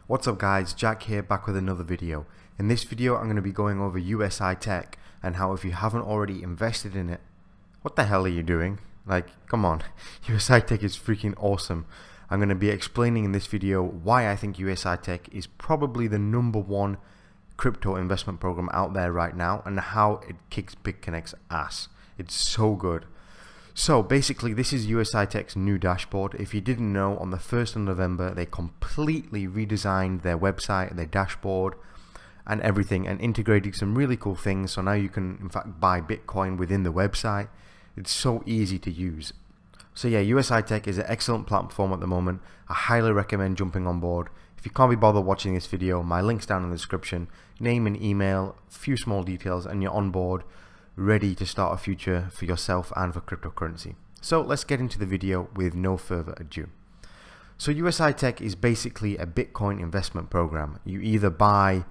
What's up guys, Jack here, back with another video. In this video I'm going to be going over USI-Tech and how if you haven't already invested in it, what the hell are you doing? Like, come on, USI-Tech is freaking awesome. I'm going to be explaining in this video why I think USI-Tech is probably the #1 crypto investment program out there right now and how it kicks BitConnect's ass. It's so good. So basically this is USI-Tech's new dashboard. If you didn't know, on the 1st of November they completely redesigned their website, their dashboard and everything, and integrated some really cool things. So now you can in fact buy Bitcoin within the website. It's so easy to use. So yeah, USI-Tech is an excellent platform at the moment. I highly recommend jumping on board. If you can't be bothered watching this video, my link's down in the description. Name and email, a few small details, and you're on board, ready to start a future for yourself and for cryptocurrency. So let's get into the video with no further ado. So USI-Tech is basically a Bitcoin investment program. You either buy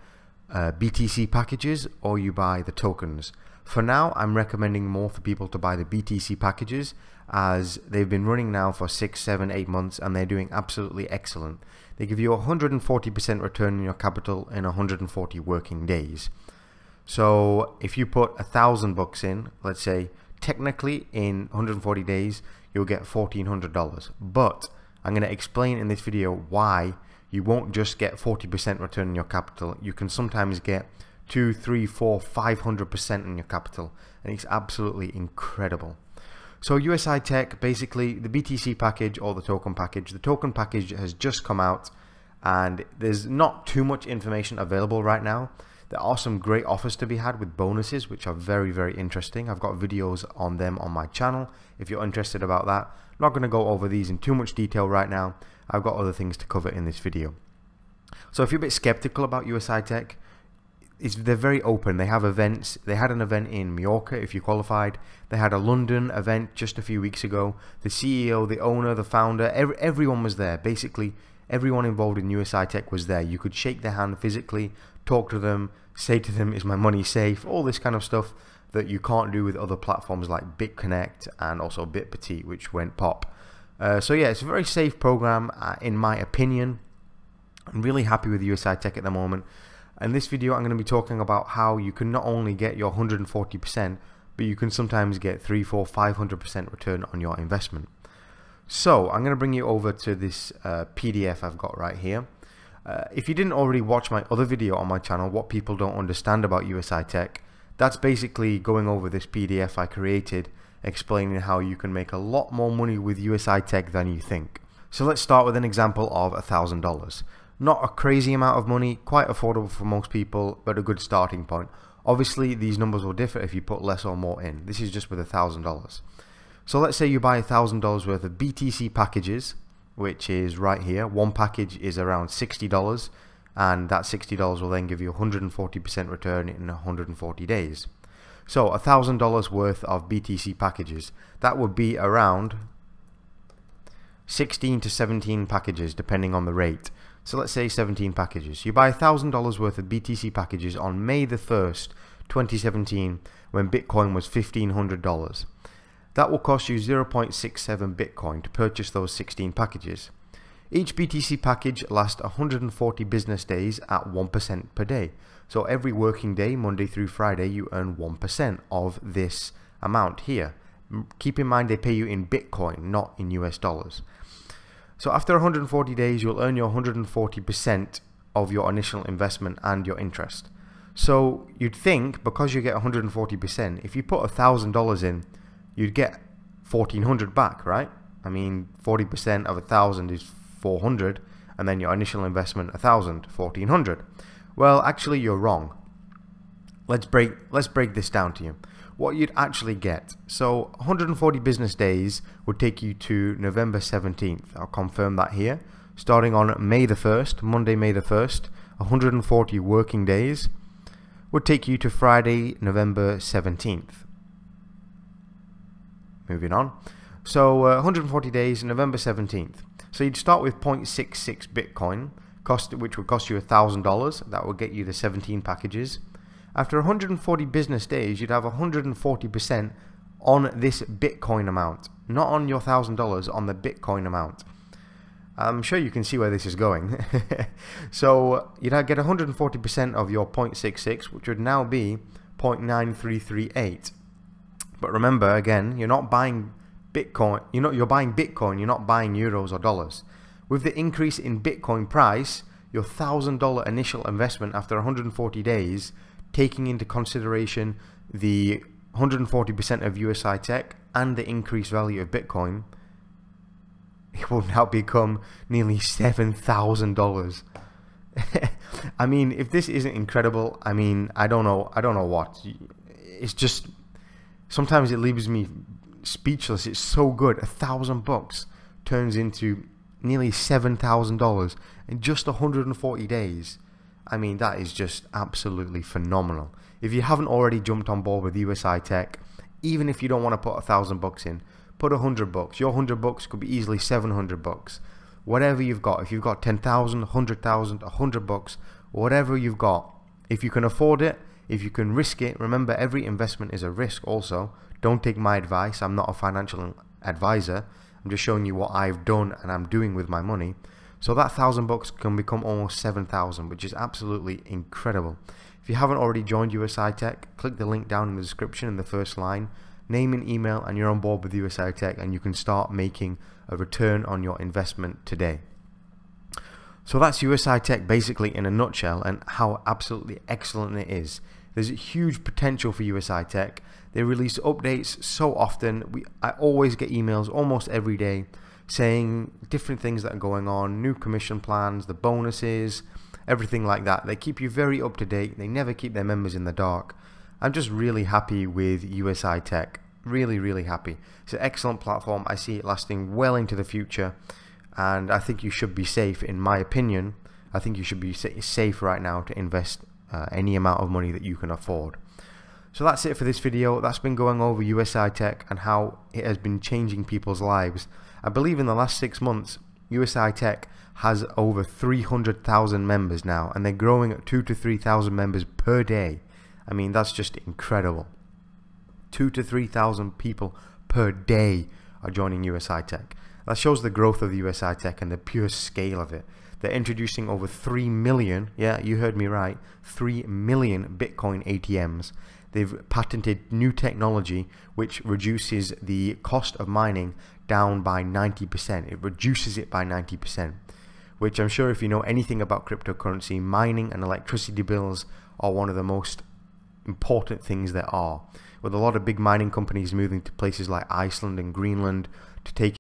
BTC packages or you buy the tokens. For now, I'm recommending more for people to buy the BTC packages, as they've been running now for 6, 7, 8 months and they're doing absolutely excellent. They give you a 140% return on your capital in 140 working days. So if you put $1,000 in, let's say, technically in 140 days you'll get $1,400, but I'm going to explain in this video why you won't just get 40% return on your capital. You can sometimes get 2, 3, 4, 500% on your capital, and it's absolutely incredible. So USI-Tech, basically the BTC package or the token package. The token package has just come out and there's not too much information available right now. There are some great offers to be had with bonuses, which are very, very interesting. I've got videos on them on my channel if you're interested about that. I'm not going to go over these in too much detail right now. I've got other things to cover in this video. So if you're a bit skeptical about USI-Tech, they're very open. They have events. They had an event in Mallorca if you qualified. They had a London event just a few weeks ago. The CEO, the owner, the founder, everyone was there. Basically, everyone involved in USI-Tech was there. You could shake their hand physically, talk to them, say to them, is my money safe? All this kind of stuff that you can't do with other platforms like BitConnect and also BitPetite, which went pop. So yeah, it's a very safe program in my opinion. I'm really happy with USI-Tech at the moment. In this video, I'm going to be talking about how you can not only get your 140%, but you can sometimes get 3, 4, 500% return on your investment. So I'm going to bring you over to this PDF I've got right here. If you didn't already watch my other video on my channel, What People Don't Understand About USI-Tech, that's basically going over this PDF I created, explaining how you can make a lot more money with USI-Tech than you think. So let's start with an example of $1,000. Not a crazy amount of money, quite affordable for most people, but a good starting point. Obviously these numbers will differ if you put less or more in. This is just with $1,000. So let's say you buy $1,000 worth of BTC packages, which is right here. One package is around $60, and that $60 will then give you 140% return in 140 days. So $1,000 worth of BTC packages, that would be around 16 to 17 packages depending on the rate. So let's say 17 packages. You buy $1,000 worth of BTC packages on May the 1st, 2017, when Bitcoin was $1,500. That will cost you 0.67 Bitcoin to purchase those 16 packages. Each BTC package lasts 140 business days at 1% per day. So every working day, Monday through Friday, you earn 1% of this amount here. Keep in mind they pay you in Bitcoin, not in US dollars. So after 140 days, you'll earn your 140% of your initial investment and your interest. So you'd think, because you get 140%, if you put $1,000 in, you'd get 1,400 back, right? I mean, 40% of 1,000 is 400, and then your initial investment 1,000, 1,400. Well, actually, you're wrong. Let's break this down to you. What you'd actually get. So 140 business days would take you to November 17th. I'll confirm that here. Starting on May the 1st, Monday, May the 1st, 140 working days would take you to Friday, November 17th. Moving on. So 140 days, November 17th. So you'd start with 0.66 Bitcoin, which would cost you $1,000. That would get you the 17 packages. After 140 business days, you'd have 140% on this Bitcoin amount, not on your $1,000, on the Bitcoin amount. I'm sure you can see where this is going. So you'd get 140% of your 0.66, which would now be 0.9338. But remember, again, you're not buying Bitcoin. You're buying Bitcoin. You're not buying euros or dollars. With the increase in Bitcoin price, your $1,000 initial investment after 140 days, taking into consideration the 140% of USI-Tech and the increased value of Bitcoin, it will now become nearly $7,000. I mean, if this isn't incredible, I mean, I don't know what. It's just, sometimes it leaves me speechless. It's so good. $1,000 turns into nearly $7,000 in just 140 days. I mean, that is just absolutely phenomenal. If you haven't already jumped on board with USI-Tech, even if you don't want to put $1,000 in, put $100. Your $100 could be easily $700. Whatever you've got, if you've got 10,000, 100,000, $100, whatever you've got, if you can afford it, if you can risk it. Remember, every investment is a risk also. Don't take my advice. I'm not a financial advisor. I'm just showing you what I've done and I'm doing with my money. So that $1,000 can become almost 7,000, which is absolutely incredible. If you haven't already joined USI-Tech, click the link down in the description in the first line. Name and email, and you're on board with USI-Tech, and you can start making a return on your investment today. So that's USI-Tech basically in a nutshell, and how absolutely excellent it is. There's a huge potential for USI-Tech. They release updates so often. I always get emails almost every day saying different things that are going on, new commission plans, the bonuses, everything like that. They keep you very up to date. They never keep their members in the dark. I'm just really happy with USI-Tech. Really happy. It's an excellent platform. I see it lasting well into the future, and I think you should be safe. In my opinion, I think you should be safe right now to invest any amount of money that you can afford. So that's it for this video. That's been going over USI-Tech and how it has been changing people's lives. I believe in the last 6 months, USI-Tech has over 300,000 members now, and they're growing at 2,000 to 3,000 members per day. I mean, that's just incredible. 2,000 to 3,000 people per day are joining USI-Tech. That shows the growth of USI-Tech and the pure scale of it. They're introducing over 3 million, yeah, you heard me right, 3 million Bitcoin ATMs. They've patented new technology which reduces the cost of mining down by 90%. It reduces it by 90%, which I'm sure if you know anything about cryptocurrency, mining and electricity bills are one of the most important things there are. With a lot of big mining companies moving to places like Iceland and Greenland to take